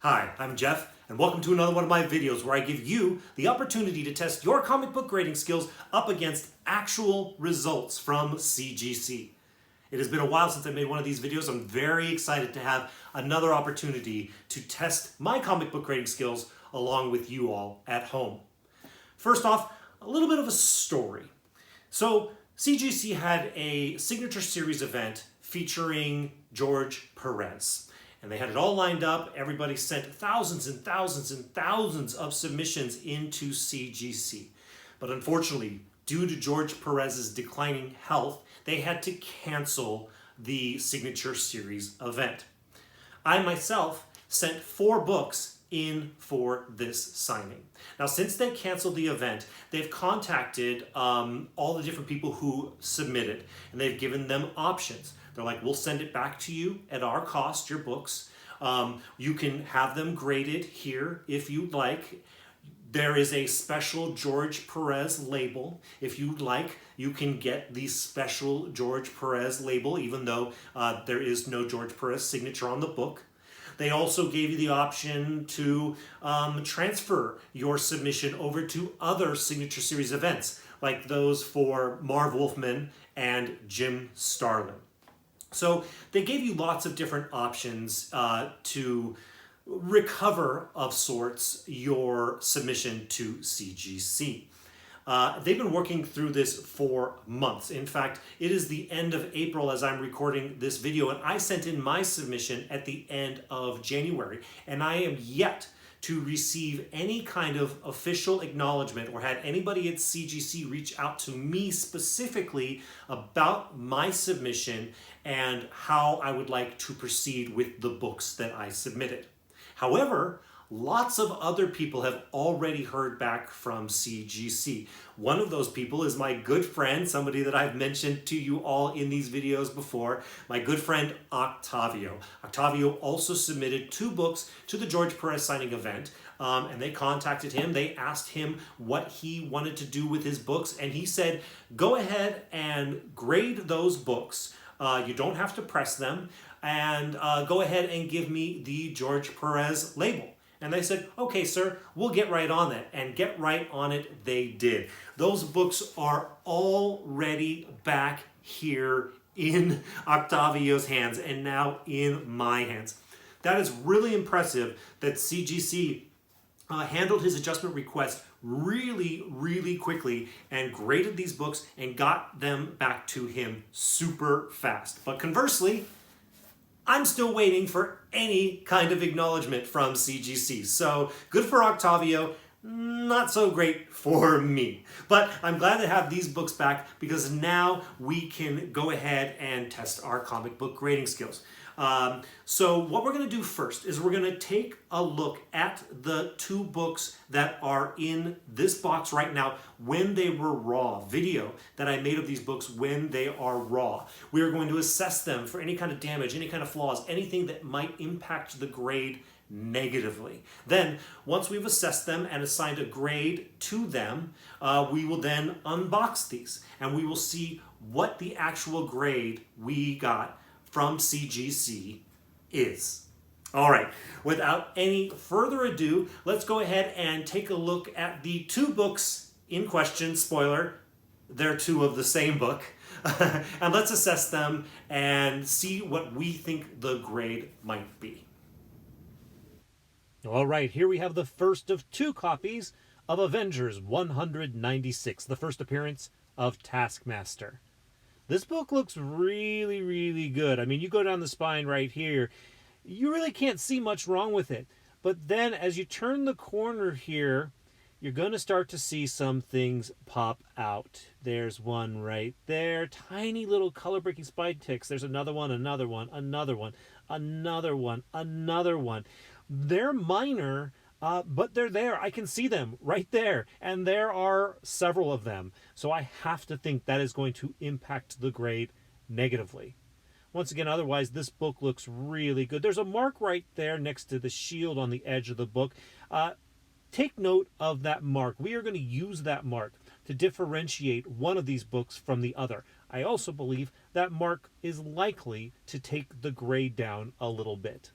Hi, I'm Jeff, and welcome to another one of my videos where I give you the opportunity to test your comic book grading skills up against actual results from CGC. It has been a while since I made one of these videos. I'm very excited to have another opportunity to test my comic book grading skills along with you all at home. First off, a little bit of a story. So, CGC had a signature series event featuring George Perez. And they had it all lined up. Everybody sent thousands and thousands and thousands of submissions into CGC. But unfortunately, due to George Perez's declining health, they had to cancel the signature series event. I myself sent 4 books in for this signing. Now, since they canceled the event, they've contacted all the different people who submitted, and they've given them options. They're like, we'll send it back to you at our cost, your books. You can have them graded here if you'd like. There is a special George Perez label. If you'd like, you can get the special George Perez label, even though there is no George Perez signature on the book. They also gave you the option to transfer your submission over to other signature series events, like those for Marv Wolfman and Jim Starlin. So they gave you lots of different options to recover, of sorts, your submission to CGC. They've been working through this for months. In fact, it is the end of April as I'm recording this video, and I sent in my submission at the end of January, and I am yet to receive any kind of official acknowledgement or had anybody at CGC reach out to me specifically about my submission and how I would like to proceed with the books that I submitted. However, lots of other people have already heard back from CGC. One of those people is my good friend, somebody that I've mentioned to you all in these videos before, my good friend Octavio. Octavio also submitted 2 books to the George Perez signing event, and they contacted him. They asked him what he wanted to do with his books, and he said, go ahead and grade those books. You don't have to press them, and go ahead and give me the George Perez label. And they said, okay, sir, we'll get right on that. And get right on it they did. Those books are already back here in Octavio's hands and now in my hands. That is really impressive that CGC handled his adjustment request really, really quickly and graded these books and got them back to him super fast. But conversely, I'm still waiting for any kind of acknowledgement from CGC. So good for Octavio, not so great for me. But I'm glad to have these books back because now we can go ahead and test our comic book grading skills. So what we're going to do first is we're going to take a look at the 2 books that are in this box right now when they were raw, video that I made of these books when they are raw. We are going to assess them for any kind of damage, any kind of flaws, anything that might impact the grade negatively. Then, once we've assessed them and assigned a grade to them, we will then unbox these and we will see what the actual grade we got from CGC is. All right, without any further ado, let's go ahead and take a look at the 2 books in question. Spoiler, they're 2 of the same book. And let's assess them and see what we think the grade might be. All right, here we have the first of 2 copies of Avengers 196, the first appearance of Taskmaster. This book looks really, really good. I mean, you go down the spine right here, you really can't see much wrong with it. But then as you turn the corner here, you're going to start to see some things pop out. There's one right there. Tiny little color-breaking spine ticks. There's another one, another one, another one, another one, another one. They're minor, but they're there. I can see them right there. And there are several of them. So I have to think that is going to impact the grade negatively. Once again, otherwise, this book looks really good. There's a mark right there next to the shield on the edge of the book. Take note of that mark. We are going to use that mark to differentiate one of these books from the other. I also believe that mark is likely to take the grade down a little bit.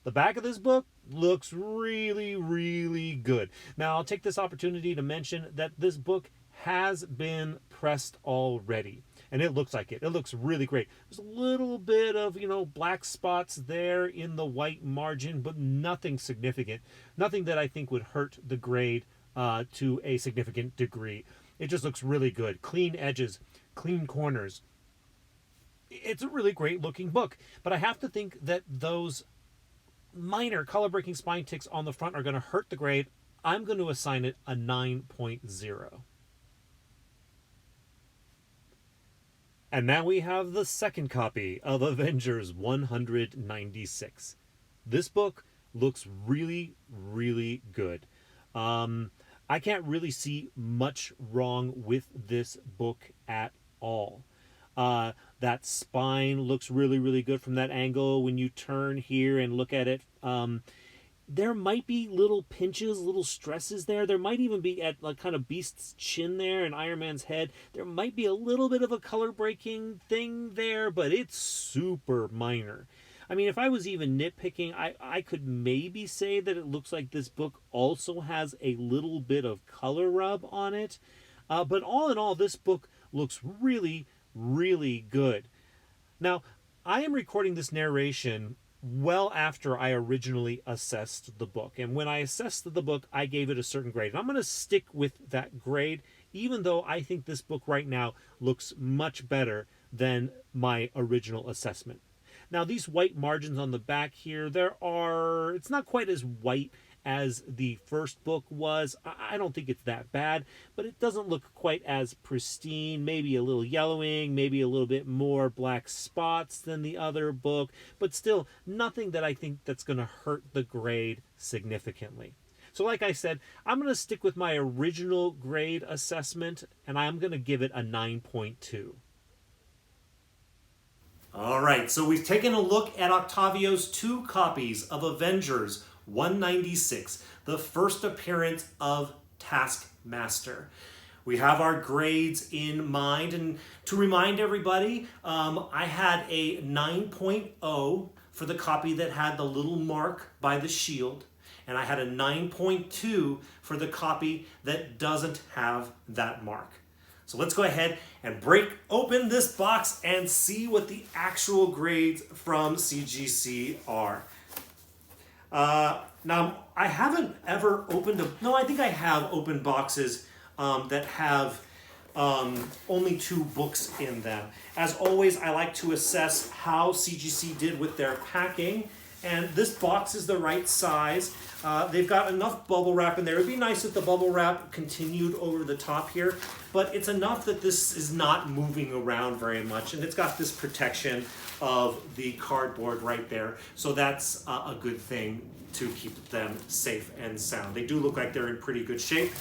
The back of this book looks really, really good. Now, I'll take this opportunity to mention that this book has been pressed already. And it looks like it. It looks really great. There's a little bit of, black spots there in the white margin, but nothing significant. Nothing that I think would hurt the grade to a significant degree. It just looks really good. Clean edges, clean corners. It's a really great looking book. But I have to think that those minor color breaking spine ticks on the front are going to hurt the grade. I'm going to assign it a 9.0. And now we have the second copy of Avengers 196. This book looks really, really good. I can't really see much wrong with this book at all. That spine looks really, really good from that angle. When you turn here and look at it, there might be little pinches, little stresses there. There might even be at like kind of Beast's chin there and Iron Man's head. There might be a little bit of a color breaking thing there, but it's super minor. I mean, if I was even nitpicking, I could maybe say that it looks like this book also has a little bit of color rub on it. But all in all, this book looks really, really good. Now, I am recording this narration well after I originally assessed the book. And when I assessed the book, I gave it a certain grade. And I'm going to stick with that grade, even though I think this book right now looks much better than my original assessment. Now, these white margins on the back here, it's not quite as white as the first book was. I don't think it's that bad, but it doesn't look quite as pristine. Maybe a little yellowing, maybe a little bit more black spots than the other book, but still nothing that I think that's going to hurt the grade significantly. So like I said, I'm going to stick with my original grade assessment, and I'm going to give it a 9.2. All right, so we've taken a look at Octavio's 2 copies of Avengers 196, the first appearance of Taskmaster. We have our grades in mind, and to remind everybody, I had a 9.0 for the copy that had the little mark by the shield, and I had a 9.2 for the copy that doesn't have that mark. So let's go ahead and break open this box and see what the actual grades from CGC are. Now, I haven't ever opened I think I have opened boxes that have only 2 books in them. As always, I like to assess how CGC did with their packing, and this box is the right size. They've got enough bubble wrap in there. It'd be nice if the bubble wrap continued over the top here, but it's enough that this is not moving around very much, and it's got this protection of the cardboard right there, so that's a good thing to keep them safe and sound. They do look like they're in pretty good shape.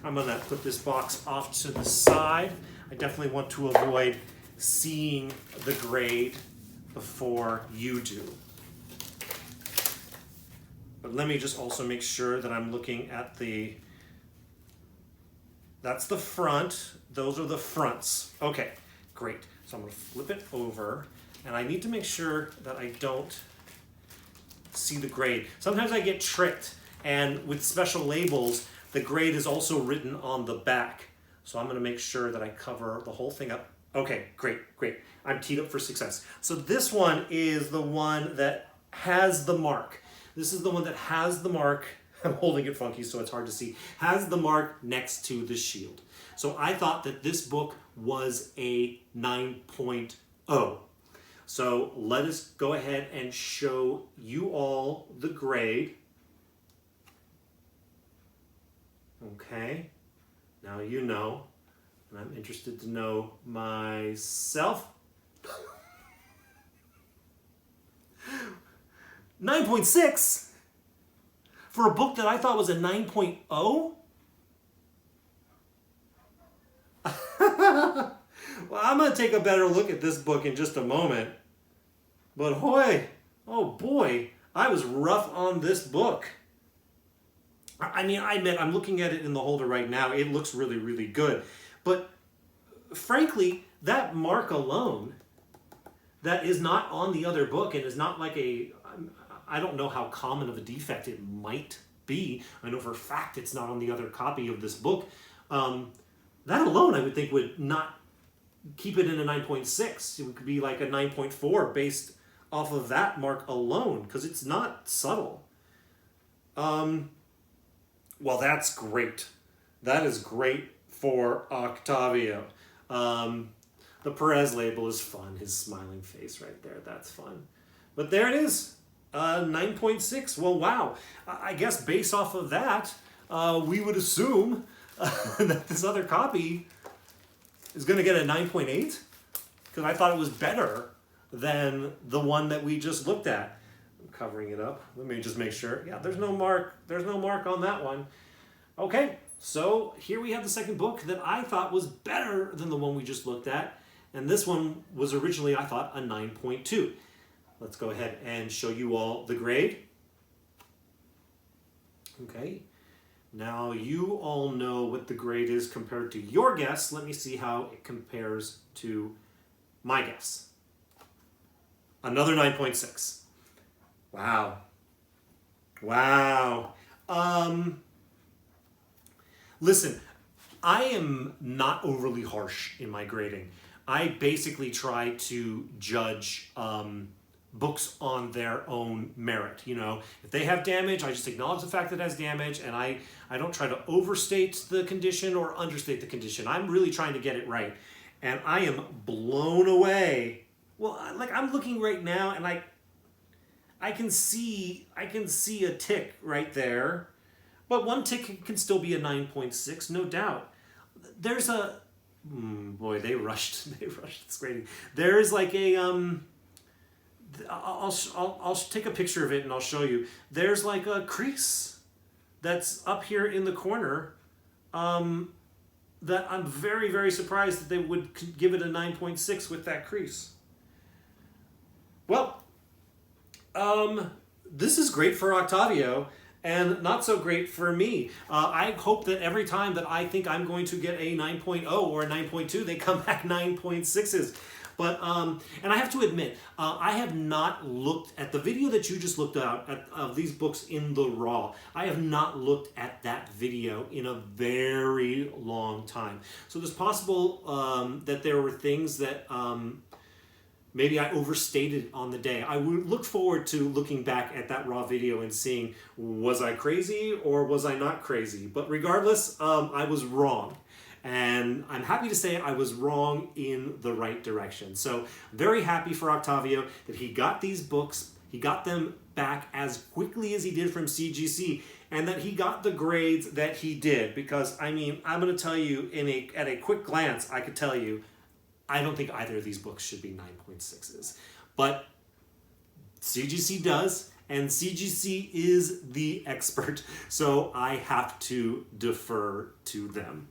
I'm going to put this box off to the side. I definitely want to avoid seeing the grade before you do. But let me just also make sure that I'm looking at that's the front. Those are the fronts. Okay, great. So I'm going to flip it over, and I need to make sure that I don't see the grade. Sometimes I get tricked, and with special labels, the grade is also written on the back. So I'm going to make sure that I cover the whole thing up. Okay, great. I'm teed up for success. So this one is the one that has the mark. This is the one that has the mark. I'm holding it funky so it's hard to see. Has the mark next to the shield. So I thought that this book was a 9.0. So let us go ahead and show you all the grade. Okay, now you know, and I'm interested to know myself. 9.6 for a book that I thought was a 9.0? Well, I'm going to take a better look at this book in just a moment. But oh boy, I was rough on this book. I mean, I admit, I'm looking at it in the holder right now. It looks really, really good. But frankly, that mark alone, that is not on the other book and is not like I don't know how common of a defect it might be. I know for a fact it's not on the other copy of this book. That alone, I would think, would not keep it in a 9.6. It could be like a 9.4 based off of that mark alone, because it's not subtle. Well, that's great. That is great for Octavio. The Perez label is fun. His smiling face right there, that's fun. But there it is, 9.6. Well, wow. I guess based off of that, we would assume that this other copy is going to get a 9.8, because I thought it was better than the one that we just looked at. I'm covering it up. Let me just make sure. Yeah, there's no mark. There's no mark on that one. Okay, so here we have the second book that I thought was better than the one we just looked at. And this one was originally, I thought, a 9.2. Let's go ahead and show you all the grade. Okay. Now you all know what the grade is compared to your guess. Let me see how it compares to my guess. Another 9.6. Wow. Wow. Listen, I am not overly harsh in my grading. I basically try to judge books on their own merit. You know, if they have damage, I just acknowledge the fact that it has damage, and I don't try to overstate the condition or understate the condition. I'm really trying to get it right. And I am blown away. Well, like, I'm looking right now, and I can see a tick right there, but one tick can still be a 9.6, no doubt. There's a boy, they rushed this grading. There's like a I'll take a picture of it and I'll show you. There's like a crease that's up here in the corner that I'm very, very surprised that they would give it a 9.6 with that crease. Well, this is great for Octavio and not so great for me. I hope that every time that I think I'm going to get a 9.0 or a 9.2, they come back 9.6s. But, and I have to admit, I have not looked at the video that you just looked at of these books in the raw. I have not looked at that video in a very long time. So it's possible that there were things that maybe I overstated on the day. I would look forward to looking back at that raw video and seeing, was I crazy or was I not crazy? But regardless, I was wrong. And I'm happy to say I was wrong in the right direction. So very happy for Octavio that he got these books, he got them back as quickly as he did from CGC, and that he got the grades that he did. Because, I mean, I'm going to tell you, at a quick glance, I could tell you, I don't think either of these books should be 9.6s. But CGC does, and CGC is the expert, so I have to defer to them.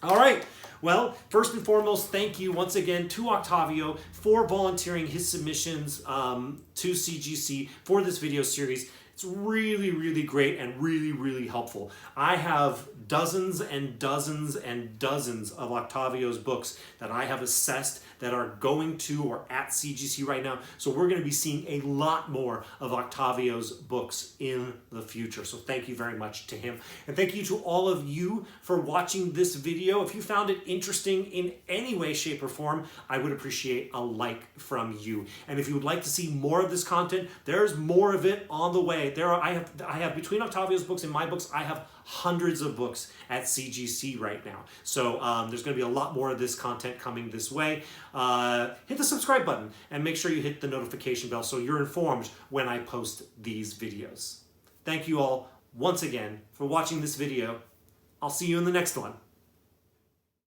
All right, well, first and foremost, thank you once again to Octavio for volunteering his submissions to CGC for this video series. It's really, really great and really, really helpful. I have dozens and dozens and dozens of Octavio's books that I have assessed that are going to or at CGC right now. So we're going to be seeing a lot more of Octavio's books in the future. So thank you very much to him. And thank you to all of you for watching this video. If you found it interesting in any way, shape, or form, I would appreciate a like from you. And if you would like to see more of this content, there's more of it on the way. I have between Octavio's books and my books, I have hundreds of books at CGC right now. So there's going to be a lot more of this content coming this way. Hit the subscribe button and make sure you hit the notification bell so you're informed when I post these videos. Thank you all once again for watching this video. I'll see you in the next one.